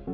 Hi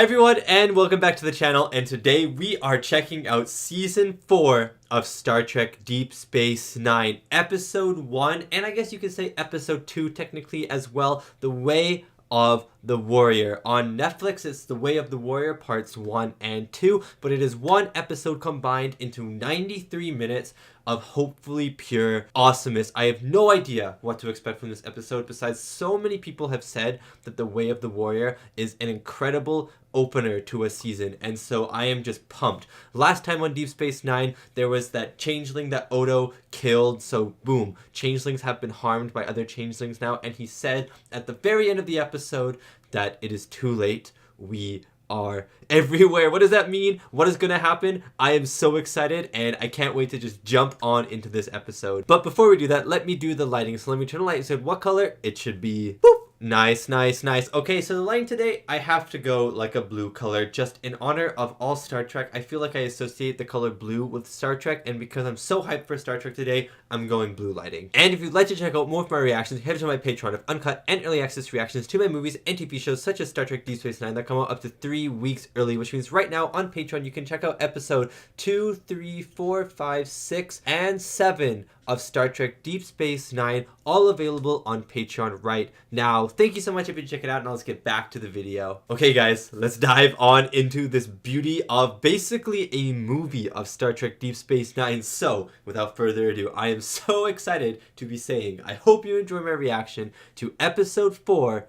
everyone, and welcome back to the channel, and today we are checking out Season 4 of Star Trek Deep Space Nine, Episode 1, and I guess you could say Episode 2 technically as well, The Way of the Warrior. On Netflix, it's The Way of the Warrior Parts 1 and 2, but it is one episode combined into 93 minutes of hopefully pure awesomeness. I have no idea what to expect from this episode, besides so many people have said that The Way of the Warrior is an incredible opener to a season, and so I am just pumped. Last time on Deep Space Nine, there was that changeling that Odo killed, so boom, changelings have been harmed by other changelings now, and he said at the very end of the episode that it is too late, we are everywhere. What does that mean? What is gonna happen? I am so excited, and I can't wait to just jump on into this episode. But before we do that, let me do the lighting. So let me turn the light and say what color it should be. Boop. Nice, nice, nice. Okay, so the lighting today, I have to go like a blue color, just in honor of all Star Trek. I feel like I associate the color blue with Star Trek, and because I'm so hyped for Star Trek today, I'm going blue lighting. And if you'd like to check out more of my reactions, head to my Patreon of uncut and early access reactions to my movies and TV shows such as Star Trek Deep Space Nine that come out up to 3 weeks early, which means right now on Patreon you can check out episode 2, 3, 4, 5, 6, and 7 of Star Trek Deep Space Nine, all available on Patreon right now. Thank you so much if you check it out, and now let's get back to the video. Okay guys, let's dive on into this beauty of basically a movie of Star Trek Deep Space Nine. So, without further ado, I am so excited to be saying, I hope you enjoy my reaction to Episode 4,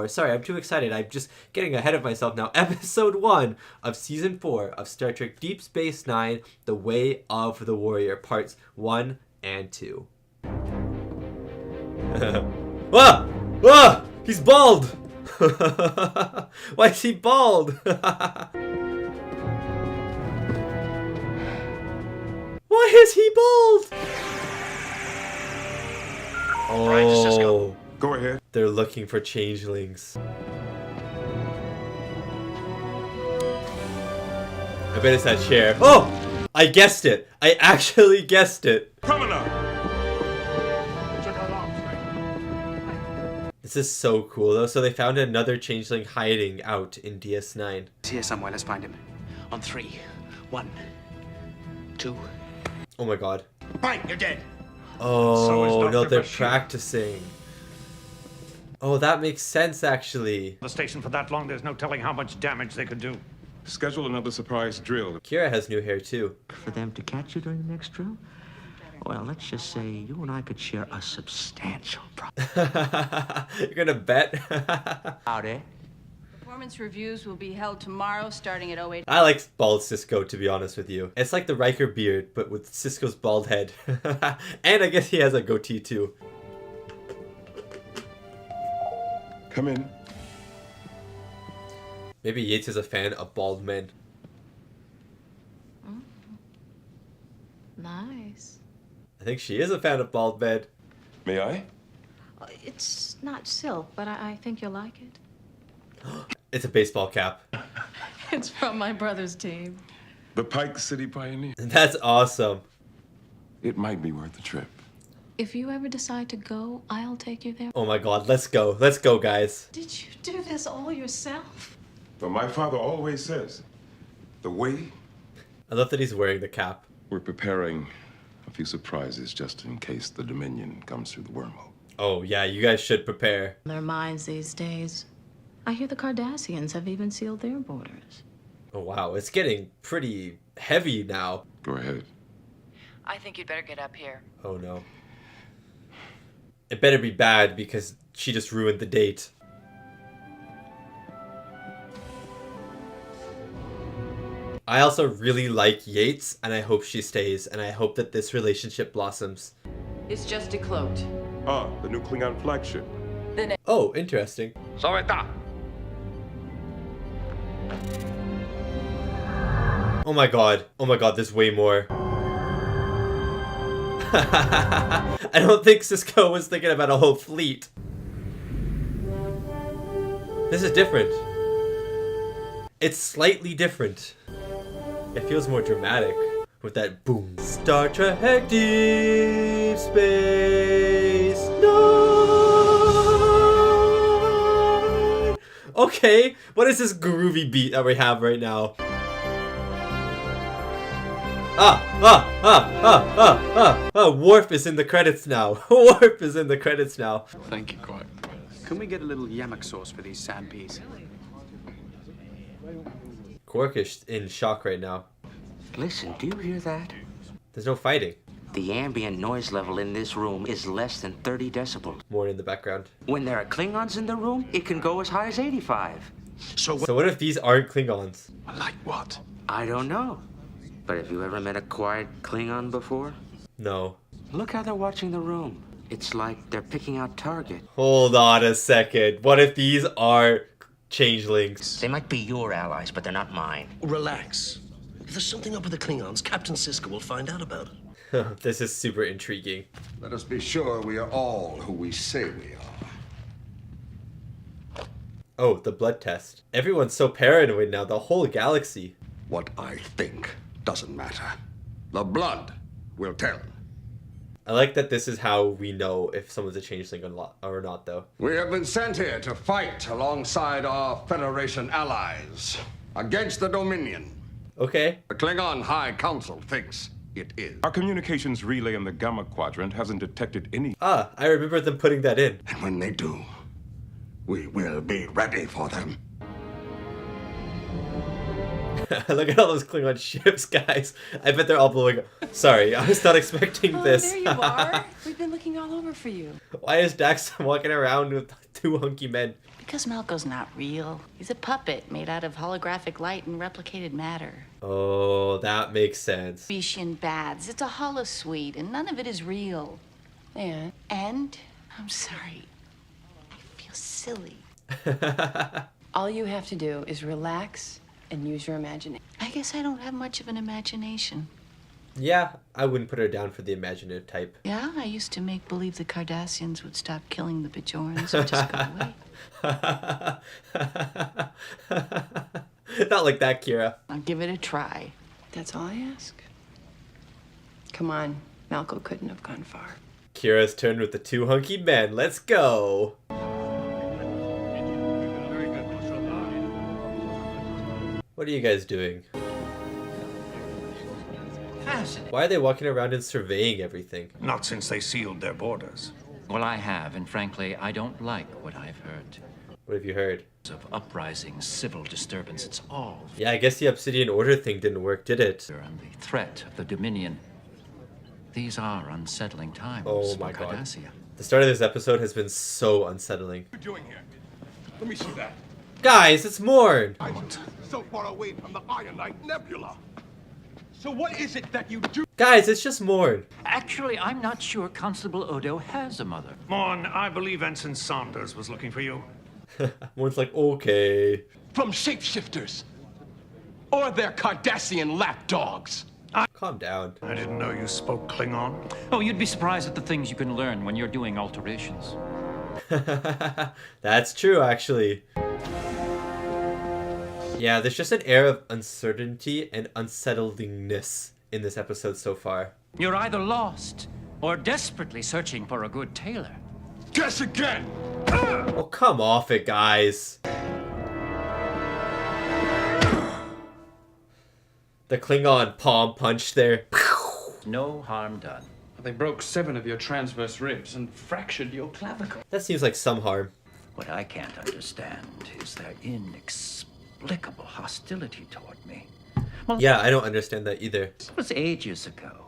sorry, I'm too excited, I'm just getting ahead of myself now, Episode 1 of Season 4 of Star Trek Deep Space Nine, The Way of the Warrior, Parts 1 and 2. Ah! Ah! He's bald! Why is he bald? Why is he bald? Oh, go ahead. They're looking for changelings. I bet it's that chair. Oh! I guessed it. I actually guessed it. Promenade. This is so cool though. So they found another changeling hiding out in DS9. He's here somewhere. Let's find him. On 3. 1, 2. Oh my god. Bang, you're dead. Oh, no, they're practicing. Oh, that makes sense actually. The station for that long, there's no telling how much damage they could do. Schedule another surprise drill. Kira has new hair too. For them to catch you during the next drill? Well, let's just say you and I could share a substantial profit. You're gonna bet? Howdy. Performance reviews will be held tomorrow starting at 08. I like bald Cisco, to be honest with you. It's like the Riker beard, but with Cisco's bald head. And I guess he has a goatee too. Come in. Maybe Yates is a fan of bald men. Nice. I think she is a fan of bald men. May I? It's not silk, but I think you'll like it. It's a baseball cap. It's from my brother's team. The Pike City Pioneer. That's awesome. It might be worth the trip. If you ever decide to go, I'll take you there. Oh my god, let's go. Let's go, guys. Did you do this all yourself? But my father always says, the way I love that he's wearing the cap. we're preparing a few surprises just in case the Dominion comes through the wormhole. Oh yeah, you guys should prepare. Their minds these days. I hear the Cardassians have even sealed their borders. Oh wow, it's getting pretty heavy now. Go ahead. I think you'd better get up here. Oh no. It better be bad because she just ruined the date. I also really like Yates, and I hope she stays, and I hope that this relationship blossoms. It's just decloaked. Ah, the new Klingon flagship. Oh, interesting. Oh my god, there's way more. I don't think Cisco was thinking about a whole fleet. This is different. It's slightly different. It feels more dramatic with that boom. Star Trek Deep Space Nine. Okay, what is this groovy beat that we have right now? Worf is in the credits now. Worf is in the credits now. Thank you, Quark. Can we get a little yamak sauce for these sand peas? Quark is in shock right now. Listen, do you hear that? There's no fighting. The ambient noise level in this room is less than 30 decibels. More in the background. When there are Klingons in the room, it can go as high as 85. So what if these aren't Klingons? Like what? I don't know. But have you ever met a quiet Klingon before? No. Look how they're watching the room. It's like they're picking out target. Hold on a second. What if these are changelings? They might be your allies, but they're not mine. Relax. If there's something up with the Klingons, Captain Sisko will find out about it. This is super intriguing. Let us be sure we are all who we say we are. Oh, the blood test. Everyone's so paranoid now, the whole galaxy. What I think doesn't matter. The blood will tell. I like that this is how we know if someone's a changeling or not, though. We have been sent here to fight alongside our Federation allies against the Dominion. Okay. The Klingon High Council thinks it is. Our communications relay in the Gamma Quadrant hasn't detected any. Ah, I remember them putting that in. And when they do, we will be ready for them. Look at all those Klingon ships, guys. I bet they're all blowing up. Sorry, I was not expecting this. There you are. We've been looking all over for you. Why is Dax walking around with two hunky men? Because Malco's not real. He's a puppet made out of holographic light and replicated matter. Oh, that makes sense. Bishan baths. It's a holosuite, and none of it is real. And? And I'm sorry. I feel silly. All you have to do is relax and use your imagination. I guess I don't have much of an imagination. Yeah, I wouldn't put her down for the imaginative type. Yeah, I used to make believe the Cardassians would stop killing the Bajorans and just go away. Not like that, Kira. I'll give it a try. That's all I ask. Come on. Malco couldn't have gone far. Kira's turned with the two hunky men. Let's go. What are you guys doing? Why are they walking around and surveying everything? Not since they sealed their borders. Well, I have, and frankly, I don't like what I've heard. What have you heard? Of uprisings, civil disturbance, it's all. Yeah, I guess the Obsidian Order thing didn't work, did it? And the threat of the Dominion. These are unsettling times Oh for my god. Cardassia. The start of this episode has been so unsettling. What are you doing here? Let me see that. Guys, it's Morn! Island, so far away from the Ionite Nebula. So what is it that you do? Guys, it's just Morn. Actually, I'm not sure Constable Odo has a mother. Morn, I believe Ensign Saunders was looking for you. Morn's like, okay. From shapeshifters. Or their Cardassian lapdogs. Calm down. I didn't know you spoke Klingon. Oh, you'd be surprised at the things you can learn when you're doing alterations. That's true, actually. Yeah, there's just an air of uncertainty and unsettlingness in this episode so far. You're either lost or desperately searching for a good tailor. Guess again! Oh, come off it, guys. The Klingon palm punch there. No harm done. They broke 7 of your transverse ribs and fractured your clavicle. That seems like some harm. What I can't understand is their inexplicable hostility toward me. Well, Yeah, I don't understand that either. it was ages ago.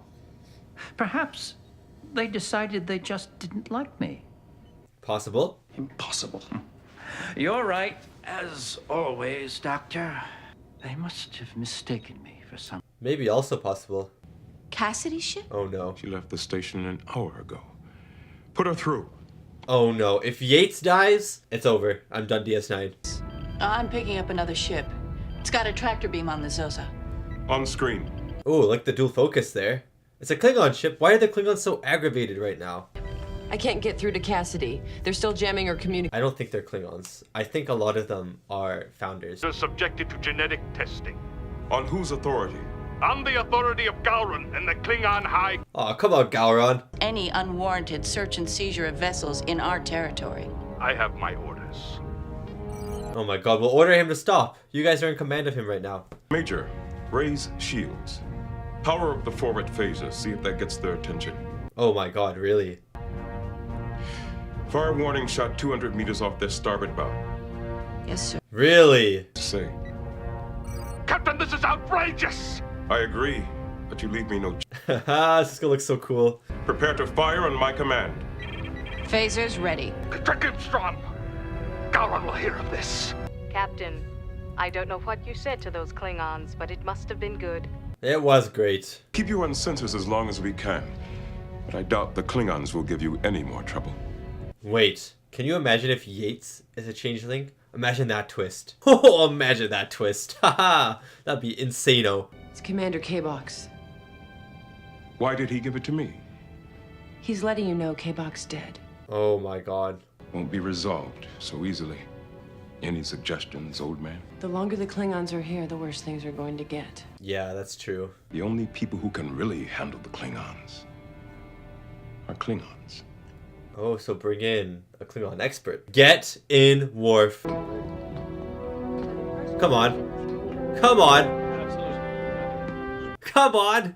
Perhaps they decided they just didn't like me. Possible? Impossible. You're right, as always, Doctor. They must have mistaken me for some. Maybe also possible. Cassidy's ship? Oh no. She left the station an hour ago. Put her through. Oh no. If Yates dies, it's over. I'm done DS9. I'm picking up another ship. It's got a tractor beam on the Zosa. On screen. Oh, like the dual focus there. It's a Klingon ship. Why are the Klingons so aggravated right now? I can't get through to Cassidy. They're still jamming her communication. I don't think they're Klingons. I think a lot of them are founders. They're subjected to genetic testing. On whose authority? On the authority of Gowron and the Klingon High. Aw, come on, Gowron. Any unwarranted search and seizure of vessels in our territory. I have my orders. Oh my god, we'll order him to stop. You guys are in command of him right now. Major, raise shields. Power up the forward phaser. See if that gets their attention. Oh my god, really? Fire warning shot 200 meters off their starboard bow. Yes, sir. Really? Say, Captain, this is outrageous! I agree, but you leave me no. Haha, this is gonna look so cool. Prepare to fire on my command. Phasers ready. Trick him, Strom. Gowron will hear of this. Captain, I don't know what you said to those Klingons, but it must have been good. It was great. Keep you on sensors as long as we can, but I doubt the Klingons will give you any more trouble. Wait, can you imagine if Yates is a changeling? Imagine that twist. Oh, imagine that twist. Haha, that'd be insano. It's Commander K-Box. Why did he give it to me? He's letting you know K-Box dead. Oh my god. Won't be resolved so easily. Any suggestions, old man? The longer the Klingons are here, the worse things are going to get. Yeah, that's true. The only people who can really handle the Klingons are Klingons. Oh, so bring in a Klingon expert. Get in, Worf. Come on. Come on. Come on.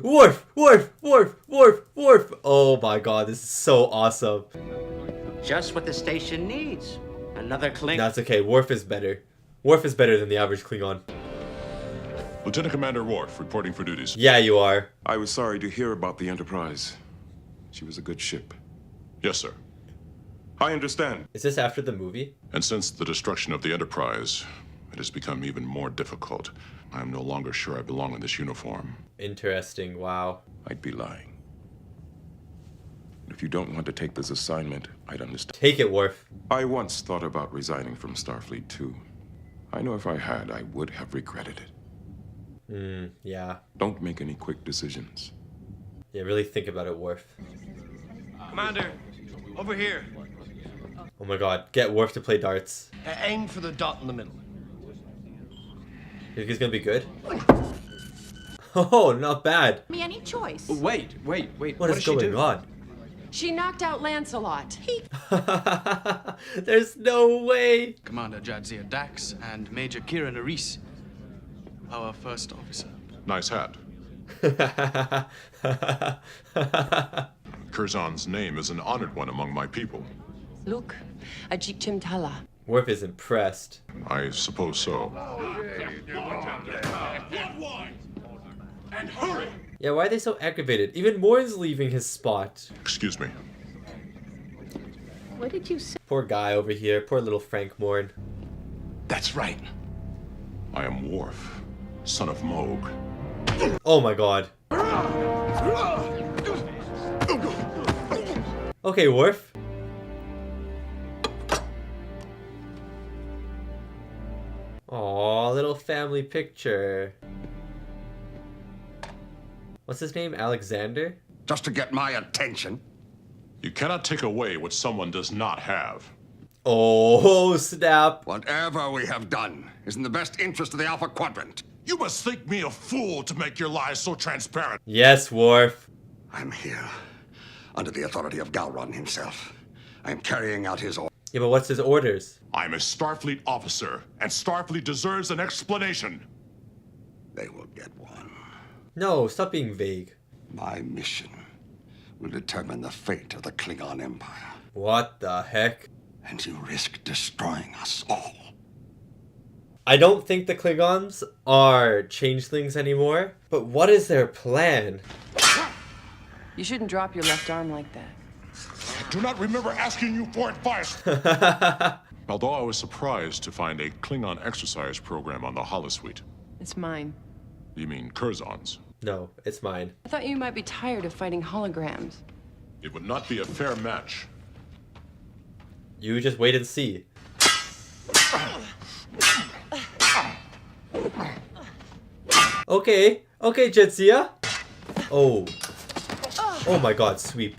Worf, Worf, Worf, Worf, Worf. Oh my god, this is so awesome. Just what the station needs. Another Klingon. That's okay. Worf is better. Worf is better than the average Klingon. Lieutenant Commander Worf, reporting for duties. Yeah, you are. I was sorry to hear about the Enterprise. She was a good ship. Yes, sir. I understand. Is this after the movie? And since the destruction of the Enterprise, it has become even more difficult. I am no longer sure I belong in this uniform. Interesting. Wow. I'd be lying. If you don't want to take this assignment, I'd understand. Take it, Worf. I once thought about resigning from Starfleet too. I know if I had, I would have regretted it. Yeah. Don't make any quick decisions. Yeah, really think about it, Worf. Commander, over here. Oh my god, get Worf to play darts. Aim for the dot in the middle. You think he's gonna be good? Oh, not bad. Me any choice. Wait. What is going on? She knocked out Lancelot. There's no way. Commander Jadzia Dax and Major Kieran Aris, our first officer. Nice hat. Curzon's name is an honored one among my people. Luke, Ajik Chimtala. Worf is impressed. I suppose so. And hurry! Yeah, why are they so aggravated? Even Morn's leaving his spot. Excuse me. What did you say? Poor guy over here. Poor little Frank Morn. That's right. I am Worf, son of Moog. Oh my god. Okay, Worf. Aw, little family picture. What's his name? Alexander? Just to get my attention. You cannot take away what someone does not have. Oh, snap. Whatever we have done is in the best interest of the Alpha Quadrant. You must think me a fool to make your lies so transparent. Yes, Worf. I'm here under the authority of Gowron himself. I am carrying out his orders. Yeah, but what's his orders? I'm a Starfleet officer, and Starfleet deserves an explanation. They will get one. No, stop being vague. My mission will determine the fate of the Klingon Empire. What the heck? And you risk destroying us all. I don't think the Klingons are changelings anymore, but what is their plan? You shouldn't drop your left arm like that. I do not remember asking you for advice. Although I was surprised to find a Klingon exercise program on the holosuite. It's mine. You mean Curzon's? No, it's mine. I thought you might be tired of fighting holograms. It would not be a fair match. You just wait and see. Okay, Jetsia. Oh. Oh my god, sweep.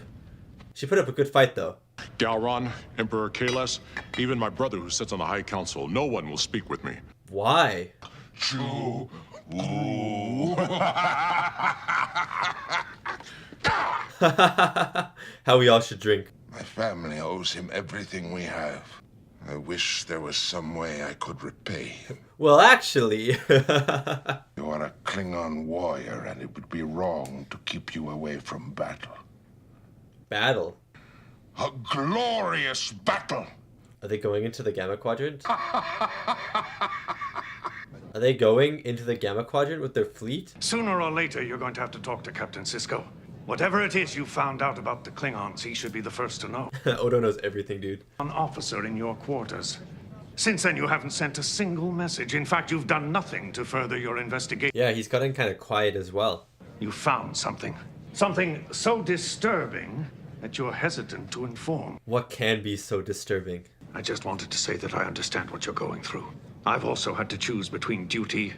She put up a good fight though. Gowron, Emperor Kahless, even my brother who sits on the High Council, no one will speak with me. Why? How we all should drink. My family owes him everything we have. I wish there was some way I could repay him. Well, actually... You are a Klingon warrior, and it would be wrong to keep you away from battle. Battle? A glorious battle! Are they going into the Gamma Quadrant? Are they going into the Gamma Quadrant with their fleet? Sooner or later, you're going to have to talk to Captain Sisko. Whatever it is you found out about the Klingons, he should be the first to know. Odo knows everything, dude. An officer in your quarters. Since then, you haven't sent a single message. In fact, you've done nothing to further your investigation. Yeah, he's gotten kind of quiet as well. You found something. Something so disturbing that you're hesitant to inform. What can be so disturbing? I just wanted to say that I understand what you're going through. I've also had to choose between duty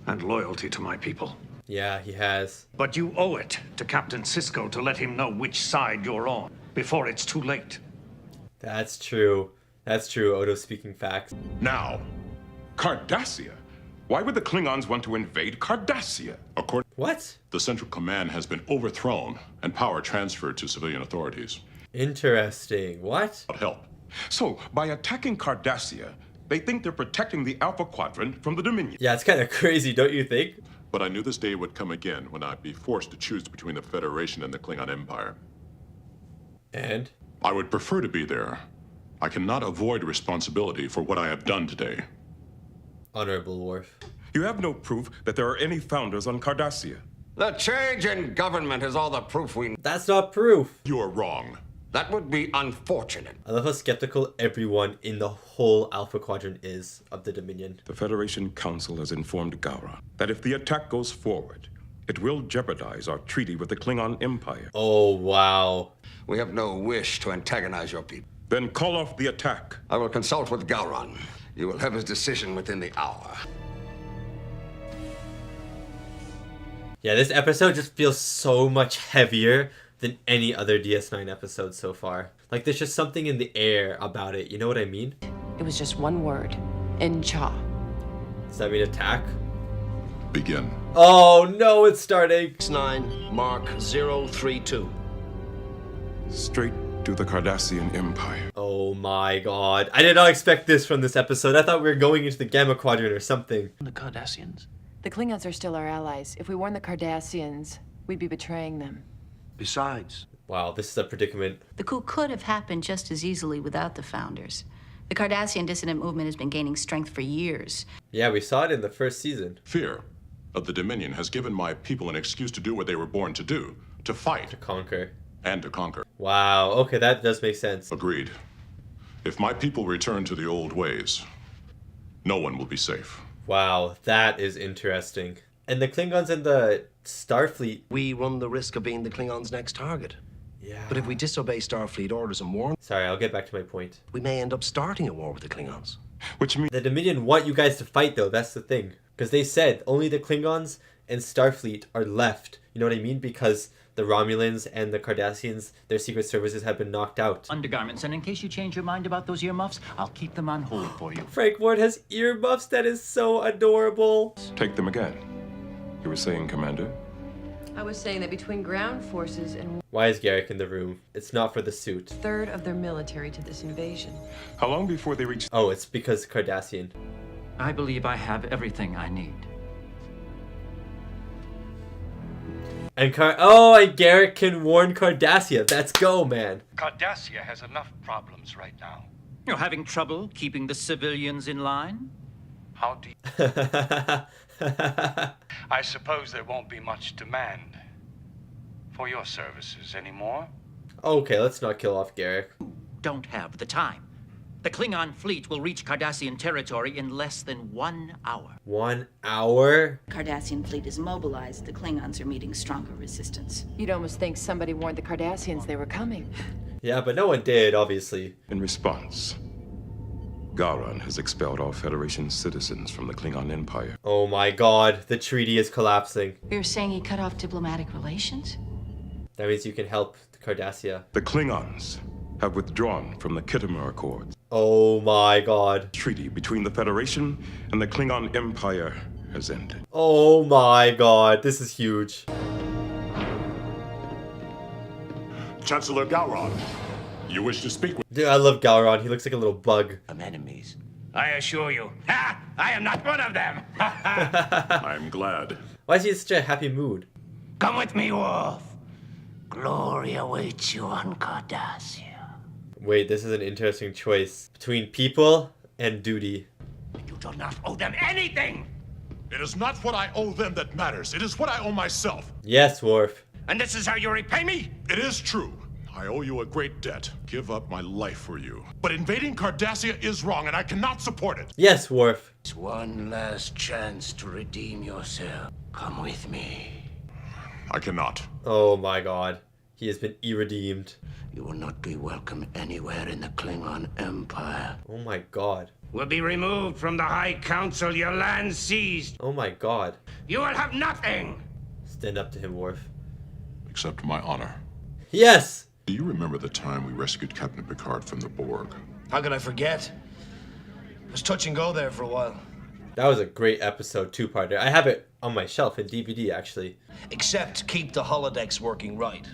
and loyalty to my people. Yeah, he has. But you owe it to Captain Sisko to let him know which side you're on before it's too late. That's true. That's true, Odo speaking facts. Now, Cardassia. Why would the Klingons want to invade Cardassia? According What? The Central Command has been overthrown and power transferred to civilian authorities. Interesting. What? Without help. So, by attacking Cardassia, they think they're protecting the Alpha Quadrant from the Dominion. Yeah, it's kind of crazy, don't you think? But I knew this day would come again when I'd be forced to choose between the Federation and the Klingon Empire. And? I would prefer to be there. I cannot avoid responsibility for what I have done today. Honorable Worf. You have no proof that there are any founders on Cardassia. The change in government is all the proof we need. That's not proof. You are wrong. That would be unfortunate. I love how skeptical everyone in the whole Alpha Quadrant is of the Dominion. The Federation Council has informed Gowron that if the attack goes forward, it will jeopardize our treaty with the Klingon Empire. Oh, wow. We have no wish to antagonize your people. Then call off the attack. I will consult with Gowron. You will have his decision within the hour. Yeah, this episode just feels so much heavier than any other DS9 episode so far. Like, there's just something in the air about it, you know what I mean? It was just one word. Incha. Does that mean attack? Begin. Oh no, it's starting! DS9, Mark 032. Straight to the Cardassian Empire. Oh my god. I did not expect this from this episode. I thought we were going into the Gamma Quadrant or something. The Cardassians? The Klingons are still our allies. If we warn the Cardassians, we'd be betraying them. Besides, Wow, this is a predicament. The coup could have happened just as easily without the founders. The Cardassian dissident movement has been gaining strength for years. Yeah, we saw it in the first season. Fear of the Dominion has given my people an excuse to do what they were born to do, to fight. To conquer. And to conquer. Wow, okay, that does make sense. Agreed. If my people return to the old ways, no one will be safe. Wow, that is interesting. And the Klingons and the Starfleet... We run the risk of being the Klingons' next target. Yeah. But if we disobey Starfleet orders and warn... Sorry, I'll get back to my point. We may end up starting a war with the Klingons. Which means the Dominion want you guys to fight, though. That's the thing. Because they said only the Klingons and Starfleet are left. You know what I mean? Because the Romulans and the Cardassians, their secret services have been knocked out. Undergarments, and in case you change your mind about those earmuffs, I'll keep them on hold for you. Frank Ward has earmuffs. That is so adorable. take them again. You were saying, Commander? I was saying that between ground forces and Why is Garrick in the room? It's not for the suit. third of their military to this invasion. How long before they reach... Oh, it's because Cardassian. I believe I have everything I need. And and Garrick can warn Cardassia. Let's go, man. Cardassia has enough problems right now. You're having trouble keeping the civilians in line? How do you... I suppose there won't be much demand for your services anymore. Okay, let's not kill off Garrick. Don't have the time. The Klingon fleet will reach Cardassian territory in less than 1 hour. 1 hour? Cardassian fleet is mobilized. The Klingons are meeting stronger resistance. You'd almost think somebody warned the Cardassians they were coming. Yeah, but no one did, obviously. In response, Gowron has expelled all Federation citizens from the Klingon Empire. Oh my god, the treaty is collapsing. You're saying he cut off diplomatic relations? That means you can help Cardassia. The Klingons have withdrawn from the Khitomer Accords. Oh my god. Treaty between the Federation and the Klingon Empire has ended. Oh my god, this is huge. Chancellor Gowron, you wish to speak with... Dude, I love Gowron. He looks like a little bug. I'm enemies. I assure you, I am not one of them. I'm glad. Why is he in such a happy mood? Come with me, Worf. Glory awaits you on Cardassia. Wait, this is an interesting choice. Between people and duty. You do not owe them anything. It is not what I owe them that matters. It is what I owe myself. Yes, Worf. And this is how you repay me? It is true. I owe you a great debt. Give up my life for you. But invading Cardassia is wrong, and I cannot support it. Yes, Worf. It's one last chance to redeem yourself. Come with me. I cannot. Oh my god. He has been irredeemed. You will not be welcome anywhere in the Klingon Empire. Oh my god. Will be removed from the High Council, your land seized. Oh my god. You will have nothing. Stand up to him, Worf. Accept my honor. Yes! Do you remember the time we rescued Captain Picard from the Borg? How could I forget? It was touch and go there for a while. That was a great episode, two-parter. I have it on my shelf in DVD, actually. Except keep the holodecks working right.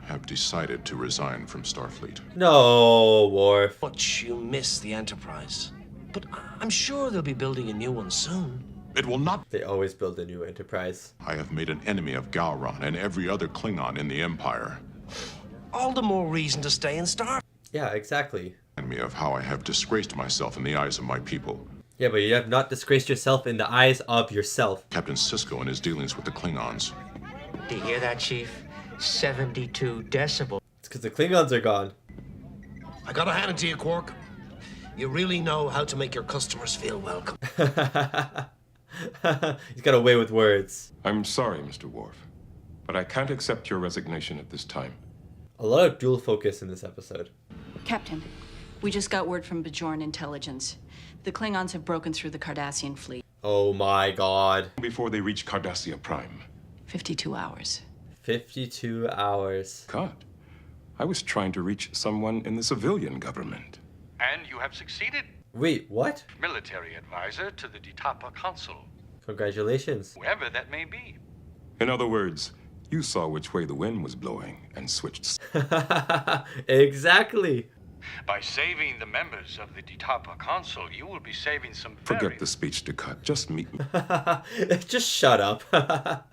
Have decided to resign from Starfleet. No, Worf. Much you miss the Enterprise. But I'm sure they'll be building a new one soon. It will not. They always build a new Enterprise. I have made an enemy of Gowron and every other Klingon in the Empire. All the more reason to stay in Star. Yeah, exactly. Me of how I have disgraced myself in the eyes of my people. Yeah, but you have not disgraced yourself in the eyes of yourself. Captain Sisko and his dealings with the Klingons. Do you hear that, Chief? 72 decibels. It's because the Klingons are gone. I gotta hand it to you, Quark. You really know how to make your customers feel welcome. He's got a way with words. I'm sorry, Mr. Worf, but I can't accept your resignation at this time. A lot of dual focus in this episode. Captain, we just got word from Bajoran intelligence. The Klingons have broken through the Cardassian fleet. Oh my god. Before they reach Cardassia Prime. 52 hours. 52 hours. God, I was trying to reach someone in the civilian government. And you have succeeded. Wait, what? Military advisor to the Ditapa Council. Congratulations. Whoever that may be. In other words, you saw which way the wind was blowing and switched. Exactly. By saving the members of the Ditapa Council, you will be saving some very... Forget the speech to cut. Just meet me. Just shut up.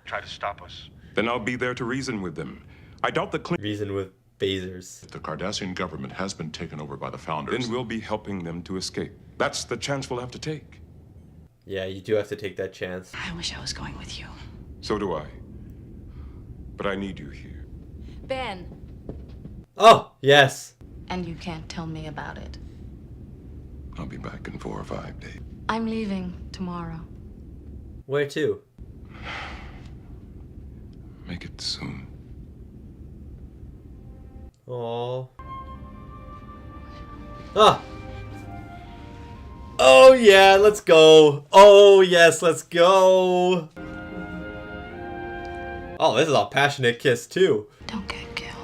Try to stop us. Then I'll be there to reason with them. I doubt the Reason with Phasers. The Cardassian government has been taken over by the Founders. Then we'll be helping them to escape. That's the chance we'll have to take. Yeah, you do have to take that chance. I wish I was going with you. So do I. But I need you here. Ben. Oh, yes. And you can't tell me about it. I'll be back in 4 or 5 days. I'm leaving tomorrow. Where to? Make it soon. Oh. Ah! Oh yeah, let's go! Oh yes, let's go! Oh, this is a passionate kiss too. Don't get killed.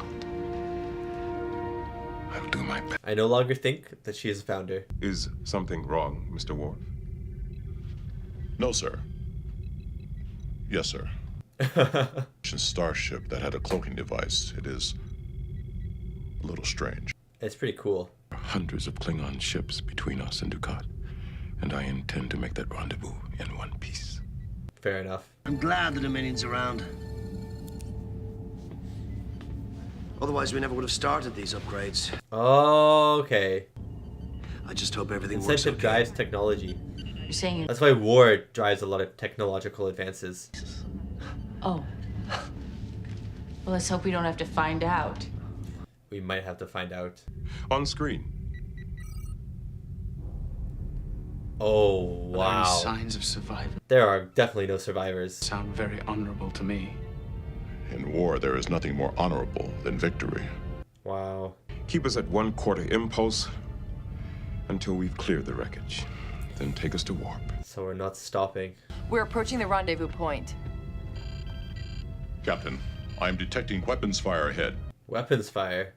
I'll do my best. I no longer think that she is a founder. Is something wrong, Mr. Worf? No, sir. Yes, sir. Starship that had a cloaking device. It is a little strange. It's pretty cool. Hundreds of Klingon ships between us and Dukat, and I intend to make that rendezvous in one piece. Fair enough. I'm glad the Dominion's around. Otherwise, we never would have started these upgrades. Okay. I just hope everything works Incentive okay. drives technology. You're saying That's why war drives a lot of technological advances. Oh. Well, let's hope we don't have to find out. We might have to find out. On screen. Oh, Are there wow. any signs of survival? There are definitely no survivors. Sound very honorable to me. In war, there is nothing more honorable than victory. Wow. Keep us at 1/4 impulse until we've cleared the wreckage. Then take us to warp. So we're not stopping. We're approaching the rendezvous point. Captain, I am detecting weapons fire ahead. Weapons fire.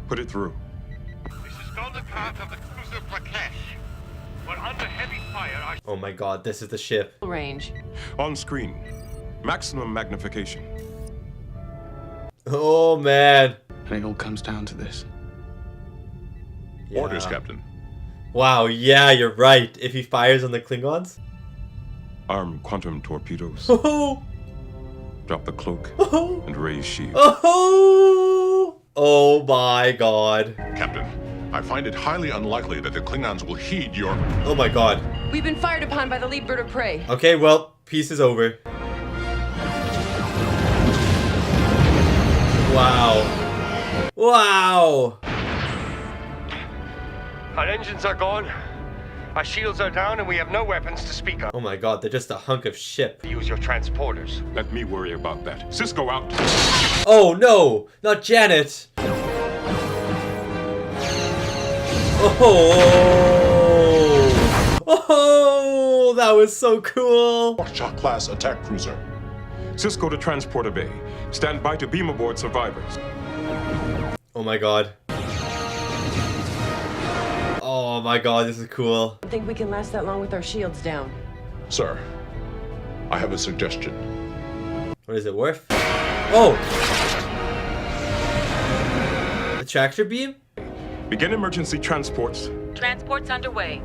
Put it through. This is golden path of the cruiser Prakesh. We're under heavy fire. Oh my god, this is the ship. Range. On screen. Maximum magnification. Oh man. And it all comes down to this. Yeah. Orders, Captain. Wow, yeah, you're right. If he fires on the Klingons. Arm quantum torpedoes. Oh, Drop the cloak and raise shield. oh, oh my god. Captain, I find it highly unlikely that the Klingons will heed your... Oh my god. We've been fired upon by the lead bird of prey. Okay, well, peace is over. Wow. Wow. Our engines are gone. Our shields are down and we have no weapons to speak of. Oh my god, they're just a hunk of ship. Use your transporters. Let me worry about that. Cisco out. Oh no, not Janet. Oh, oh, that was so cool. Shock class attack cruiser. Cisco to transporter bay. Stand by to beam aboard survivors. Oh my god. Oh my god, this is cool. I think we can last that long with our shields down. Sir, I have a suggestion. What is it, Worf? Oh! The tractor beam? Begin emergency transports. Transport's underway.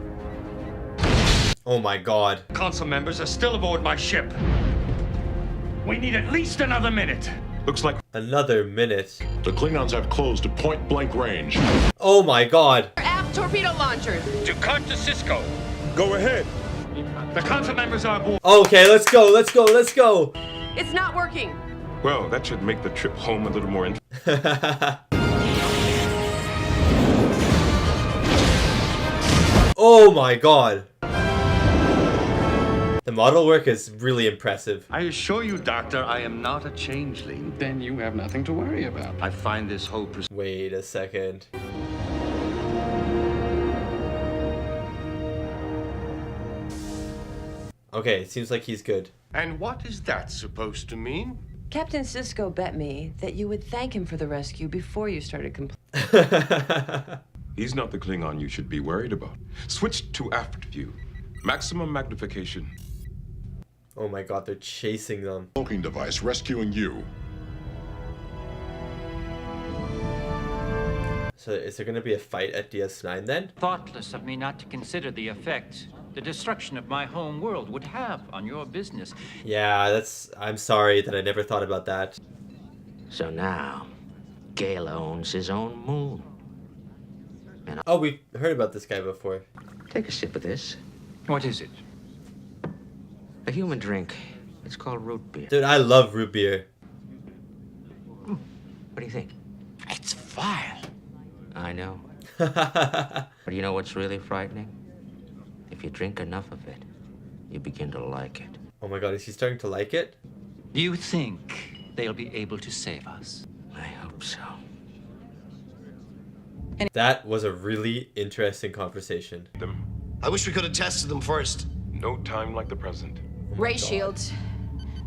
Oh my god. Council members are still aboard my ship. We need at least another minute. Looks like another minute. The Klingons have closed to point-blank range. Oh my god. Aft torpedo launchers. Dukat to Cisco. Go ahead. The council members are aboard. Okay, let's go, let's go, let's go. It's not working. Well, that should make the trip home a little more interesting. Oh my god. The model work is really impressive. I assure you, Doctor, I am not a changeling. Then you have nothing to worry about. I find this whole Wait a second. Okay, it seems like he's good. And what is that supposed to mean? Captain Cisco bet me that you would thank him for the rescue before you started complaining. He's not the Klingon you should be worried about. Switch to aft view. Maximum magnification. Oh my god, they're chasing them. Cloaking device rescuing you. So is there gonna be a fight at DS9 then? Thoughtless of me not to consider the effect the destruction of my home world would have on your business. Yeah, I'm sorry that I never thought about that. So now, Gale owns his own moon. And Oh, we've heard about this guy before. take a sip of this. What is it? A human drink. It's called root beer. Dude, I love root beer. What do you think? It's vile. I know. But you know what's really frightening? If you drink enough of it, you begin to like it. Oh my god, is he starting to like it? Do you think they'll be able to save us? I hope so. That was a really interesting conversation. I wish we could have tested them first. No time like the present. Ray shields.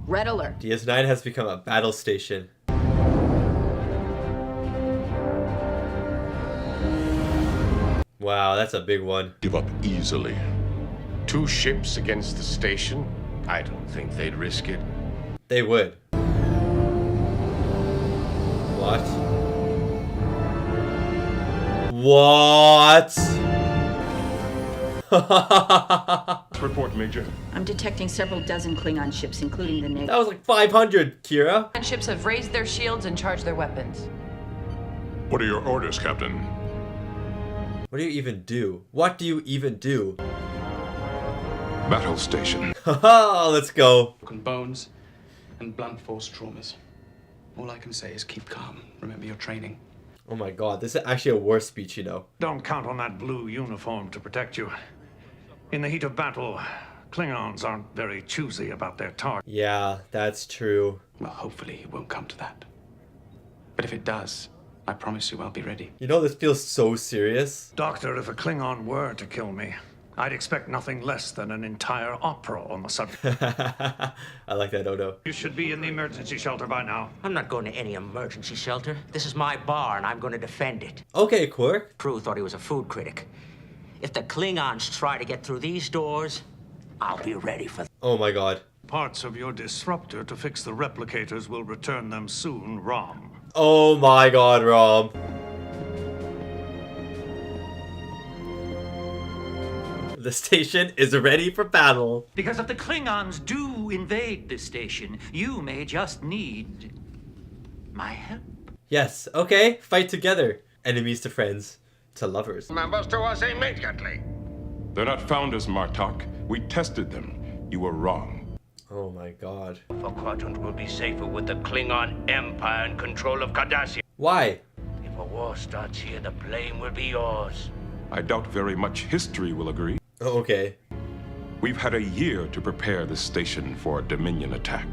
Red alert. DS9 has become a battle station. Wow, that's a big one. Give up easily. 2 ships against the station? I don't think they'd risk it. They would. What? What? Report, Major. I'm detecting several dozen Klingon ships, including the Navy. That was like 500, Kira. Ships have raised their shields and charged their weapons. What are your orders, Captain? What do you even do? What do you even do? Battle station. Haha, let's go. Broken bones and blunt force traumas. All I can say is keep calm. Remember your training. Oh my god, this is actually a war speech, you know. Don't count on that blue uniform to protect you. In the heat of battle, Klingons aren't very choosy about their target. Yeah, that's true. Well, hopefully it won't come to that. But if it does, I promise you I'll be ready. You know, this feels so serious. Doctor, if a Klingon were to kill me, I'd expect nothing less than an entire opera on the subject. I like that, Odo. You should be in the emergency shelter by now. I'm not going to any emergency shelter. This is my bar, and I'm going to defend it. Okay, Quark. Crew thought he was a food critic. If the Klingons try to get through these doors, I'll be ready for them. Oh my god. Parts of your disruptor to fix the replicators will return them soon, Rom. Oh my god, Rom. The station is ready for battle. Because if the Klingons do invade this station, you may just need my help. Yes, okay, fight together. Enemies to friends, to lovers. Members to us immediately. They're not founders, Martok. We tested them. You were wrong. Oh my god. The quadrant will be safer with the Klingon Empire in control of Cardassian. Why? If a war starts here, the blame will be yours. I doubt very much history will agree. Oh, okay. We've had a year to prepare the station for a Dominion attack,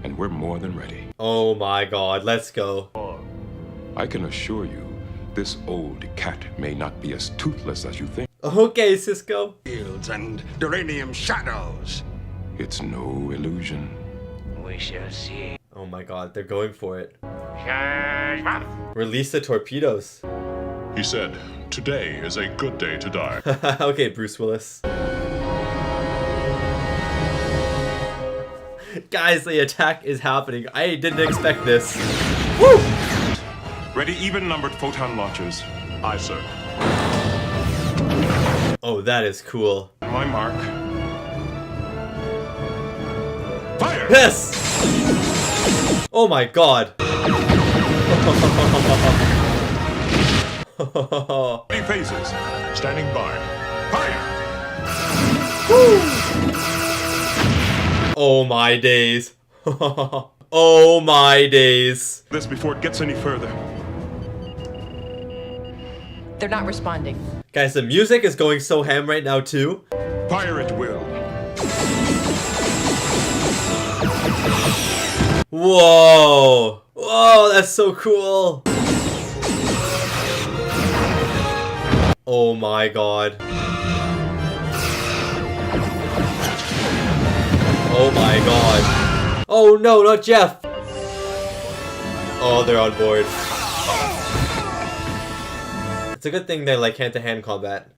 and we're more than ready. Oh my god, let's go. I can assure you, this old cat may not be as toothless as you think. Okay, Cisco. Fields and duranium shadows. It's no illusion. We shall see. Oh my god, they're going for it. Release the torpedoes. He said, today is a good day to die. Okay, Bruce Willis. Guys, the attack is happening. I didn't expect this. Woo! Ready even-numbered photon launchers. Aye, sir. Oh, that is cool. My mark. Fire! Yes! Oh my god. Three phases. Standing by. Fire! Oh my days. Oh my days. This before it gets any further. They're not responding. Guys, the music is going so ham right now too. Fire at will. Whoa. Whoa, that's so cool. Oh my god. Oh my god. Oh no, not Jeff. Oh, they're on board. It's a good thing they're like hand-to-hand combat.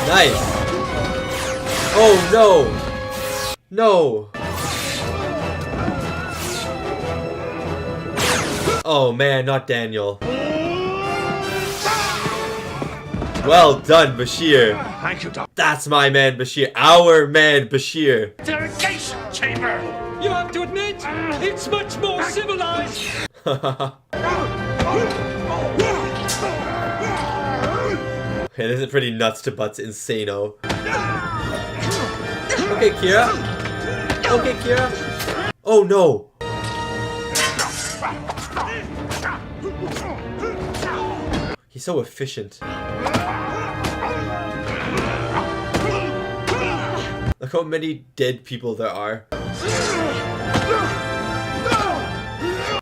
Nice. Oh no. No. Oh man, not Daniel. Well done, Bashir. Thank you, Doc. That's my man, Bashir. Our man, Bashir. Interrogation chamber! You have to admit, it's much more civilized. Okay, this is pretty nuts to butts insano. Okay, Kira. Okay, Kira. Oh no. He's so efficient. Look how many dead people there are.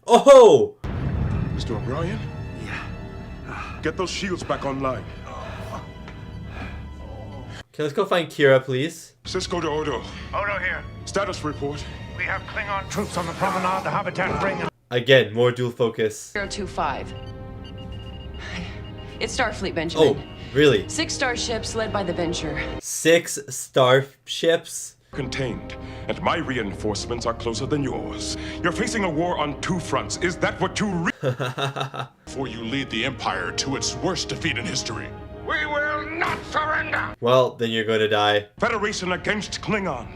Oh! Mr. O'Brien? Yeah. Get those shields back online. Okay, let's go find Kira, please. Cisco to Odo. Odo here. Status report. We have Klingon troops on the promenade, the habitat ring. Again, more dual focus. 025. It's Starfleet, Benjamin. Oh, really? 6 starships led by the Venture. 6 starships? Contained, and my reinforcements are closer than yours. You're facing a war on 2 fronts. Is that what you Before you lead the Empire to its worst defeat in history. We will not surrender! Well, then you're going to die. Federation against Klingon.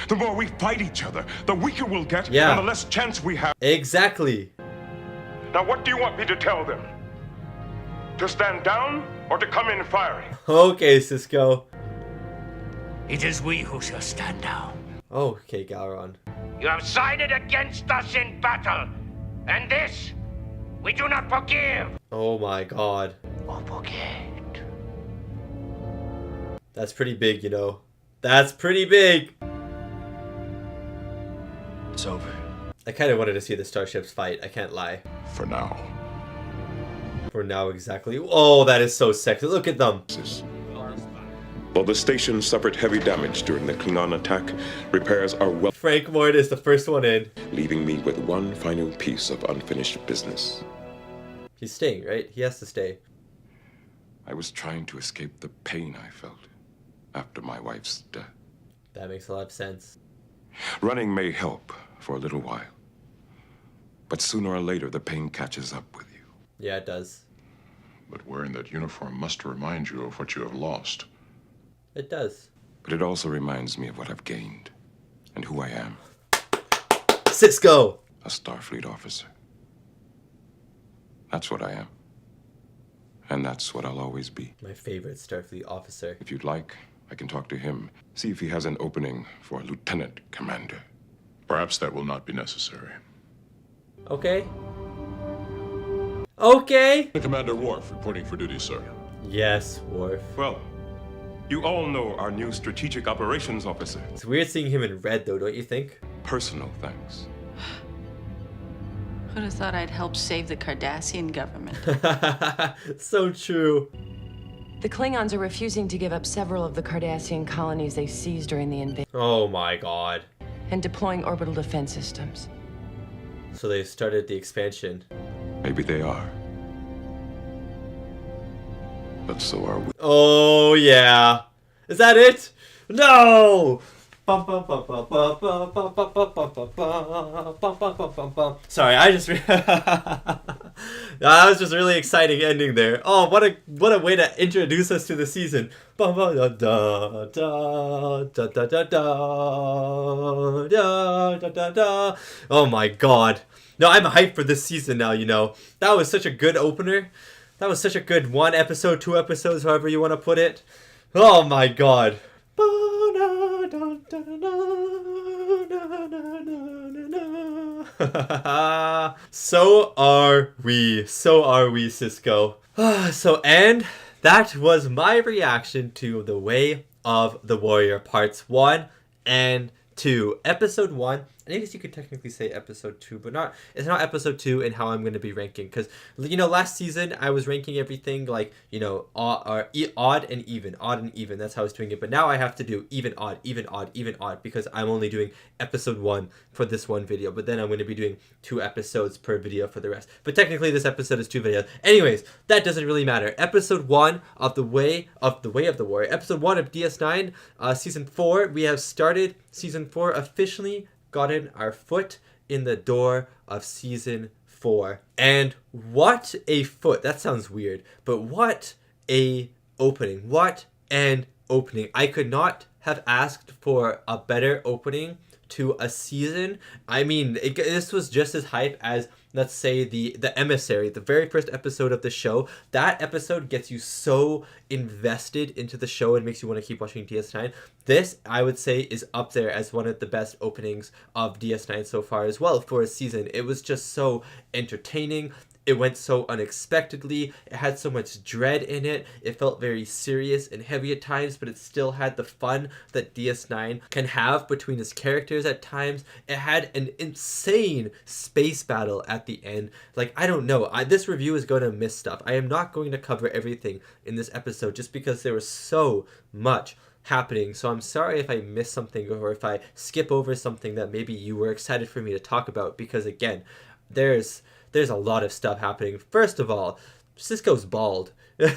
The more we fight each other, the weaker we'll get, Yeah. and the less chance we have. Exactly. Now what do you want me to tell them? To stand down, or to come in firing? Okay, Cisco. It is we who shall stand down. Okay, Gowron. You have sided against us in battle, and this we do not forgive. Oh my god. Or forget. That's pretty big, you know. That's pretty big. It's over. I kind of wanted to see the starships fight. I can't lie. For now. For now, exactly. Oh, that is so sexy. Look at them. While the station suffered heavy damage during the Klingon attack, repairs are well. Frank Moore is the first one in. Leaving me with one final piece of unfinished business. He's staying, right? He has to stay. I was trying to escape the pain I felt after my wife's death. That makes a lot of sense. Running may help for a little while, but sooner or later the pain catches up with you. Yeah, it does. But wearing that uniform must remind you of what you have lost. It does. But it also reminds me of what I've gained and who I am. Cisco! A Starfleet officer. That's what I am. And that's what I'll always be. My favorite Starfleet officer. If you'd like, I can talk to him, see if he has an opening for a lieutenant commander. Perhaps that will not be necessary. Okay. Okay! Commander Worf reporting for duty, sir. Yes, Worf. Well, you all know our new strategic operations officer. It's weird seeing him in red, though, don't you think? Personal thanks. Who'd have thought I'd help save the Cardassian government? So true. The Klingons are refusing to give up several of the Cardassian colonies they seized during the invasion. Oh my god. And deploying orbital defense systems. So they started the expansion. Maybe they are. But so are we. Oh yeah. Is that it? No! Sorry, I just that was just really exciting ending there. Oh, what a way to introduce us to the season. Oh my god. No, I'm hyped for this season now, you know. That was such a good opener. That was such a good 1 episode, 2 episodes, however you want to put it. Oh my god. So are we, Cisco. And that was my reaction to The Way of the Warrior parts 1 and 2. Episode 1, I guess you could technically say episode 2, but not. It's not episode 2 in how I'm going to be ranking, because you know last season I was ranking everything like, you know, odd and even. That's how I was doing it. But now I have to do even odd, because I'm only doing episode 1 for this one video. But then I'm going to be doing 2 episodes per video for the rest. But technically this episode is 2 videos. Anyways, that doesn't really matter. Episode 1 of The Way of the Warrior. Episode 1 of DS9, season 4. We have started season 4 officially. Gotten our foot in the door of season 4. And what a foot. That sounds weird, but what a opening. What an opening. I could not have asked for a better opening to a season. I mean, this was just as hype as, let's say, the Emissary, the very first episode of the show. That episode gets you so invested into the show and makes you want to keep watching DS9. This, I would say, is up there as one of the best openings of DS9 so far as well for a season. It was just so entertaining. it went so unexpectedly. It had so much dread in it. It felt very serious and heavy at times, but it still had the fun that DS9 can have between its characters at times. It had an insane space battle at the end. Like, I don't know. This review is going to miss stuff. I am not going to cover everything in this episode just because there was so much happening. So I'm sorry if I miss something or if I skip over something that maybe you were excited for me to talk about, because again, there's a lot of stuff happening. First of all, Cisco's bald.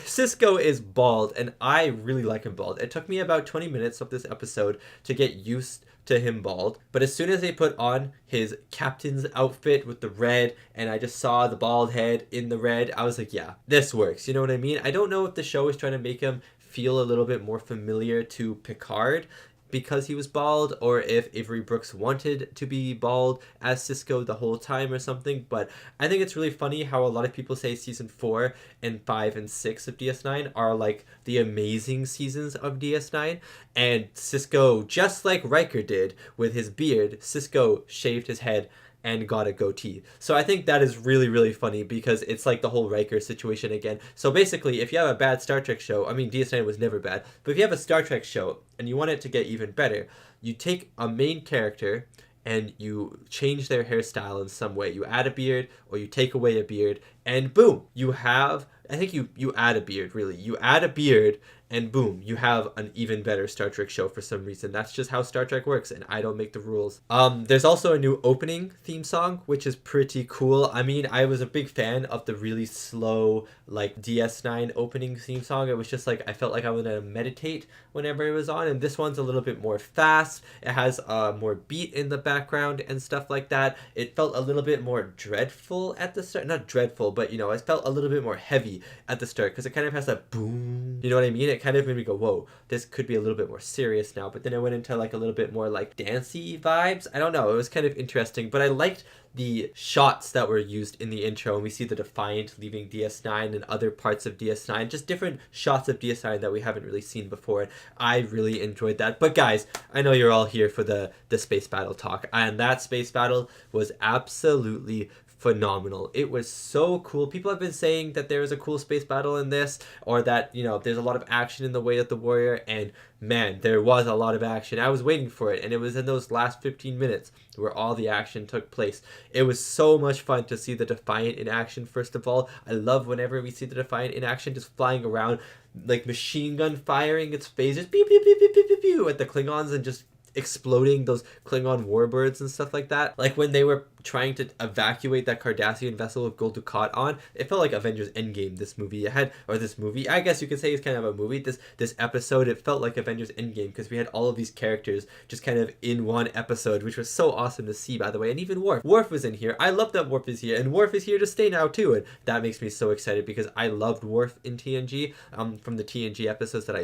Cisco is bald, and I really like him bald. It took me about 20 minutes of this episode to get used to him bald, but as soon as they put on his captain's outfit with the red, and I just saw the bald head in the red, I was like, yeah, this works. You know what I mean? I don't know if the show is trying to make him feel a little bit more familiar to Picard because he was bald, or if Avery Brooks wanted to be bald as Cisco the whole time or something. But I think it's really funny how a lot of people say season 4 and 5 and 6 of DS9 are like the amazing seasons of DS9, and Cisco, just like Riker did with his beard, Cisco shaved his head and got a goatee. So I think that is really, really funny because it's like the whole Riker situation again. So basically, if you have a bad Star Trek show, I mean, DS9 was never bad, but if you have a Star Trek show and you want it to get even better, you take a main character and you change their hairstyle in some way. You add a beard or you take away a beard, and boom, you have, I think you add a beard, really. You add a beard, and boom, you have an even better Star Trek show for some reason. That's just how Star Trek works, and I don't make the rules. There's also a new opening theme song, which is pretty cool. I mean, I was a big fan of the really slow, like, DS9 opening theme song. It was just like, I felt like I was gonna meditate whenever it was on, and this one's a little bit more fast. It has more beat in the background and stuff like that. It felt a little bit more dreadful at the start. Not dreadful, but, you know, it felt a little bit more heavy at the start because it kind of has that boom, you know what I mean? It kind of made me go, whoa, this could be a little bit more serious now. But then it went into like a little bit more like dancey vibes. I don't know. It was kind of interesting, but I liked the shots that were used in the intro, and we see the Defiant leaving DS9 and other parts of DS9, just different shots of DS9 that we haven't really seen before. I really enjoyed that. But guys, I know you're all here for the space battle talk, and that space battle was absolutely phenomenal. It was so cool. People have been saying that there was a cool space battle in this, or that, you know, there's a lot of action in The Way of the Warrior, and man, there was a lot of action. I was waiting for it, and it was in those last 15 minutes where all the action took place. It was so much fun to see the Defiant in action, first of all. I love whenever we see the Defiant in action, just flying around, like machine gun firing its phasers, pew, pew, pew, pew, pew, pew, pew, at the Klingons, and just exploding those Klingon warbirds and stuff like that. Like when they were trying to evacuate that Cardassian vessel with Gul Dukat on, it felt like Avengers Endgame, this movie. It had, or this movie, I guess you could say it's kind of a movie, this episode, it felt like Avengers Endgame because we had all of these characters just kind of in one episode, which was so awesome to see, by the way. And even Worf was in here. I love that Worf is here, and Worf is here to stay now too, and that makes me so excited because I loved Worf in TNG, from the TNG episodes that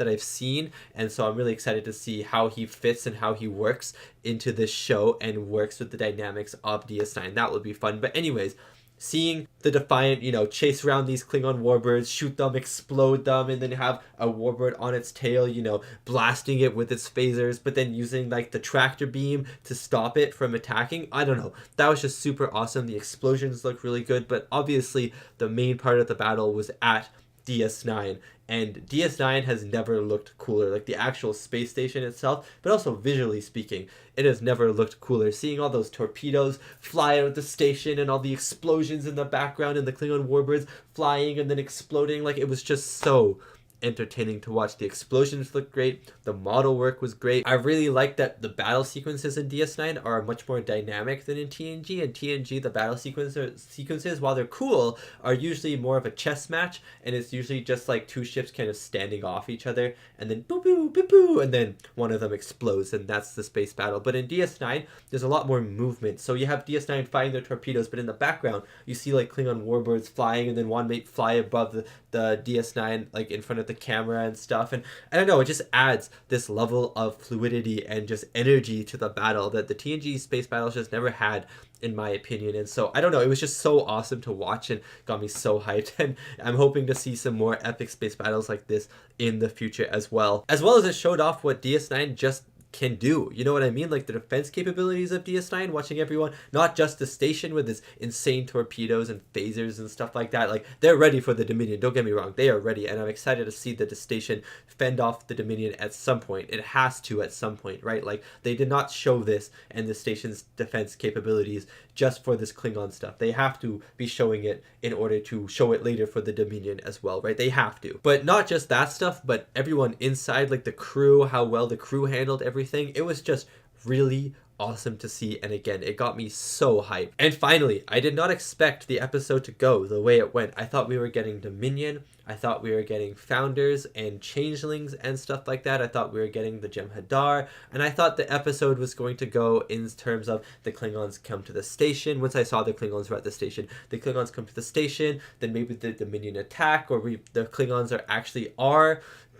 I've seen, and so I'm really excited to see how he fits and how he works into this show and works with the dynamics of DS9. That would be fun. But anyways, seeing the Defiant, you know, chase around these Klingon warbirds, shoot them, explode them, and then have a warbird on its tail, you know, blasting it with its phasers, but then using like the tractor beam to stop it from attacking. I don't know. That was just super awesome. The explosions look really good, but obviously the main part of the battle was at DS9, and DS9 has never looked cooler, like the actual space station itself, but also visually speaking, it has never looked cooler. Seeing all those torpedoes fly out of the station and all the explosions in the background and the Klingon warbirds flying and then exploding, like it was just so entertaining to watch. The explosions looked great, the model work was great. I really like that the battle sequences in DS9 are much more dynamic than in TNG. In TNG, the battle sequences, while they're cool, are usually more of a chess match, and it's usually just like two ships kind of standing off each other, and then boo boo boo boo, and then one of them explodes, and that's the space battle. But in DS9, there's a lot more movement. So you have DS9 firing their torpedoes, but in the background, you see like Klingon warbirds flying, and then one may fly above the DS9, like in front of the camera and stuff, and I don't know, it just adds this level of fluidity and just energy to the battle that the TNG space battles just never had, in my opinion. And so I don't know, it was just so awesome to watch and got me so hyped, and I'm hoping to see some more epic space battles like this in the future as well as it showed off what DS9 just can do. You know what I mean? Like the defense capabilities of DS9, watching everyone, not just the station with its insane torpedoes and phasers and stuff like that. Like they're ready for the Dominion. Don't get me wrong, they are ready, and I'm excited to see that the station fend off the Dominion at some point. It has to at some point, right? Like they did not show this and the station's defense capabilities just for this Klingon stuff. They have to be showing it in order to show it later for the Dominion as well, right? They have to. But not just that stuff, but everyone inside, like the crew, how well the crew handled everything. It was just really awesome to see, and again, it got me so hyped. And finally, I did not expect the episode to go the way it went. I thought we were getting Dominion, I thought we were getting Founders and Changelings and stuff like that. I thought we were getting the Jem'Hadar, and I thought the episode was going to go in terms of the Klingons come to the station. Once I saw the Klingons were at the station, the Klingons come to the station, then maybe the Dominion attack, or the Klingons are actually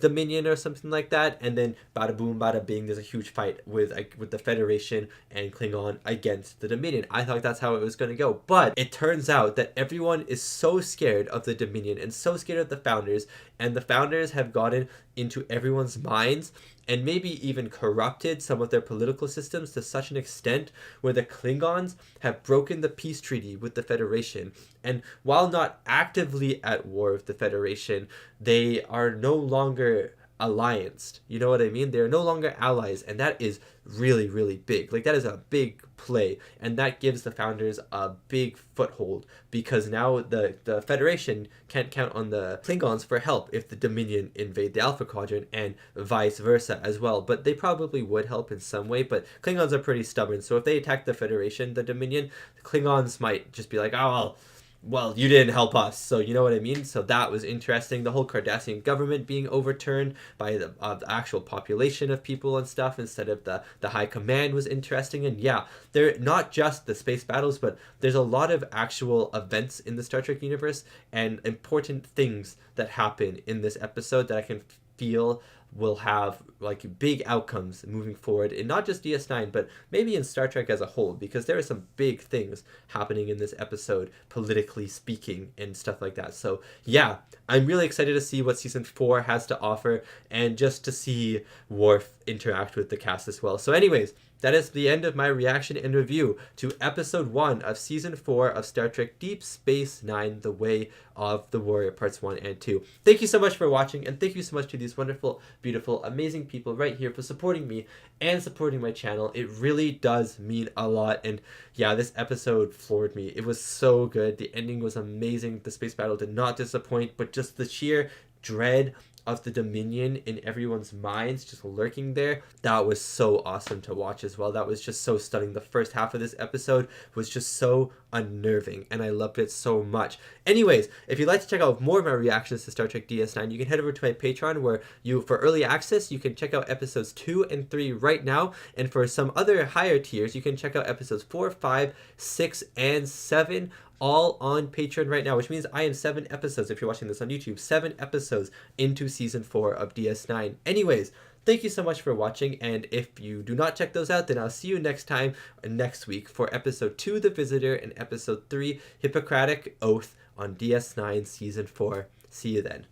Dominion or something like that, and then bada boom bada bing, there's a huge fight with the Federation and Klingon against the Dominion. I thought that's how it was going to go, but it turns out that everyone is so scared of the Dominion and so scared of the Founders, and the Founders have gotten into everyone's minds and maybe even corrupted some of their political systems to such an extent where the Klingons have broken the peace treaty with the Federation. And while not actively at war with the Federation, they are no longer allianced. You know what I mean? They're no longer allies, and that is really, really big. Like, that is a big play, and that gives the Founders a big foothold, because now the Federation can't count on the Klingons for help if the Dominion invade the Alpha Quadrant, and vice versa as well. But they probably would help in some way, but Klingons are pretty stubborn, so if they attack the Federation, the Dominion, the Klingons might just be like, oh, well, you didn't help us, so you know what I mean? So that was interesting. The whole Cardassian government being overturned by the actual population of people and stuff instead of the high command was interesting. And yeah, they're not just the space battles, but there's a lot of actual events in the Star Trek universe and important things that happen in this episode that I can feel will have like big outcomes moving forward in not just DS9 but maybe in Star Trek as a whole, because there are some big things happening in this episode politically speaking and stuff like that. So yeah, I'm really excited to see what season 4 has to offer and just to see Worf interact with the cast as well. So anyways, that is the end of my reaction and review to episode 1 of season 4 of Star Trek Deep Space Nine, The Way of the Warrior, parts 1 and 2. Thank you so much for watching, and thank you so much to these wonderful, beautiful, amazing people right here for supporting me and supporting my channel. It really does mean a lot, and yeah, this episode floored me. It was so good. The ending was amazing. The space battle did not disappoint, but just the sheer dread of the Dominion in everyone's minds just lurking there, that was so awesome to watch as well. That was just so stunning. The first half of this episode was just so unnerving, and I loved it so much. Anyways, if you'd like to check out more of my reactions to Star Trek DS9, you can head over to my Patreon, where for early access you can check out episodes 2 and 3 right now, and for some other higher tiers you can check out episodes 4, 5, 6, and 7 all on Patreon right now, which means I am 7 episodes, if you're watching this on YouTube, 7 episodes into season 4 of DS9. Anyways, thank you so much for watching, and if you do not check those out, then I'll see you next time, next week, for episode 2, The Visitor, and episode 3, Hippocratic Oath, on DS9 season 4. See you then.